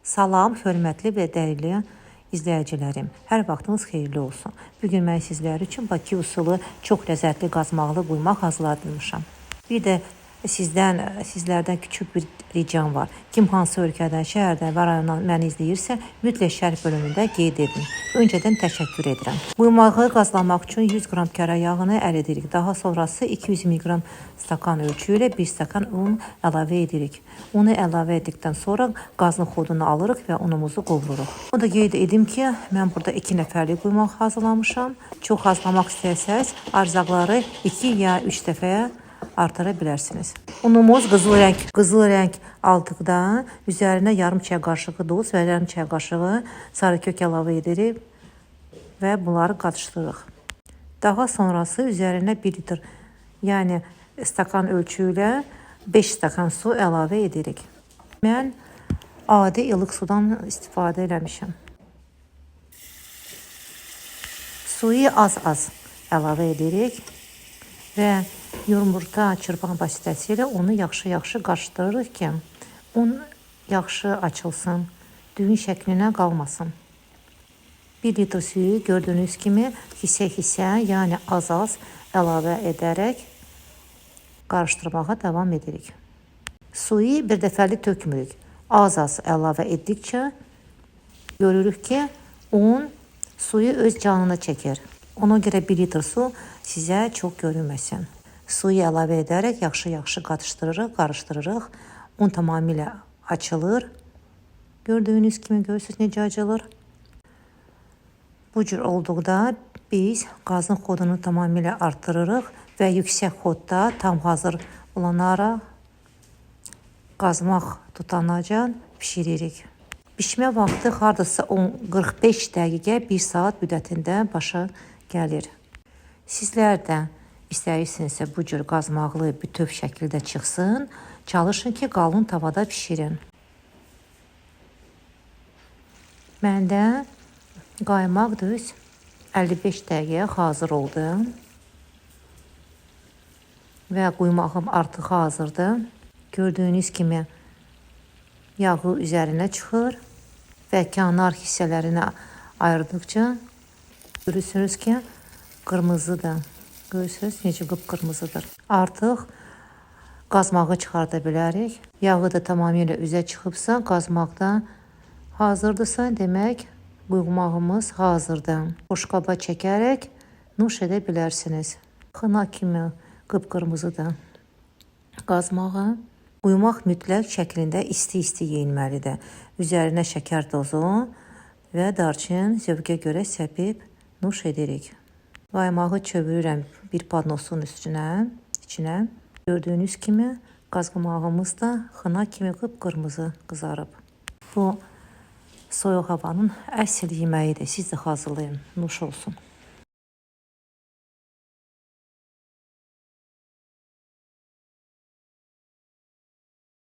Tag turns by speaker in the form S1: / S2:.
S1: Salam, hörmətli və dəyərli izləyicilərim. Hər vaxtınız xeyirli olsun. Bugün mən sizlər üçün Bakı usulü çox ləzzətli qazmaqlı quymaq hazırlamışam. Bir də sizlərdən küçük bir ricam var. Kim hansı ölkədən, şəhərdən və rayondan məni izləyirsə, mütləq şərh bölümündə qeyd edin. Öncədən təşəkkür edirəm. Quymağı qazlamaq üçün 100 qram kərə yağını əridirik. Daha sonrası 220 qram stakan ölçü ilə 1 stakan un əlavə edirik. Unu əlavə etdikdən sonra qazın xodunu alırıq və unumuzu qovururuq. O da qeyd edim ki, mən burada 2 nəfərlik quymaq hazırlamışam. Çox hazırlamaq istəsəz, arzaqları 2 ya 3 dəfəyə artıra bilərsiniz. Unumuz qızıl rəng aldıqda üzərinə yarım çay qaşığı duz və yarım çay qaşığı sarı kök əlavə edirik və bunları qarışdırırıq. Daha sonrası üzərinə 1 litr, yəni stakan ölçü ilə 5 stakan su əlavə edirik. Mən adi ilıq sudan istifadə eləmişəm. Suyu az-az əlavə edirik və yumurta çırpma vasitəsilə onu yaxşı qarışdırırıq ki, un yaxşı açılsın, düyün şəklinə qalmasın. 1 litr suyu gördüyünüz kimi hissə-hissə, yəni az-az əlavə edərək qarışdırmağa davam edirik. Suyu bir dəfəlik tökmürük. Az-az əlavə etdikcə görürük ki, un suyu öz canını çəkir. Ona görə 1 litr su sizə çox görünməsin. Suyu əlavə edərək yaxşı qarışdırırıq. Un tamamilə açılır. Gördüyünüz kimi görürsünüz necə açılır. Bu cür olduqda biz qazın xodunu tamamilə artırırıq və yüksək xodda tam hazır olanlara qazmaq tutanacan bişiririk. Bişmə vaxtı hardasa 45 dəqiqə, 1 saat müddətində başa gəlir. Sizlər də İstəyirsinizsə bu cür qazmaqlı bütöv şəkildə çıxsın, çalışın ki, qalın tavada bişirin. Məndə qaymaq düz 55 dəqiqəyə hazır oldu və quymağım artıq hazırdır. Gördüyünüz kimi yağı üzərinə çıxır və kənar hissələrinə ayırdıqca görürsünüz ki, qırmızıdır. Görürsünüz necə qıpqırmızıdır. Artıq qazmağı çıxarda bilərik. Yağı da tamamilə üzə çıxıbsa, qazmaqda hazırdırsa, demək quymağımız hazırdır. Boşqaba çəkərək nuş edə bilərsiniz. Xına kimi qıpqırmızıdır qazmağı. Quymaq mütləq şəklində isti-isti yeyilməlidir. Üzərinə şəkər tozu və darçın zövqə görə səpib nuş edirik. Qaymağı çövürürəm bir padnosun içinə. Gördüyünüz kimi qazmağımız da xına kimi qıpqırmızı qızarıb. Bu soyuq havanın əsl yeməyidir. Siz də hazırlayın. Nuş olsun.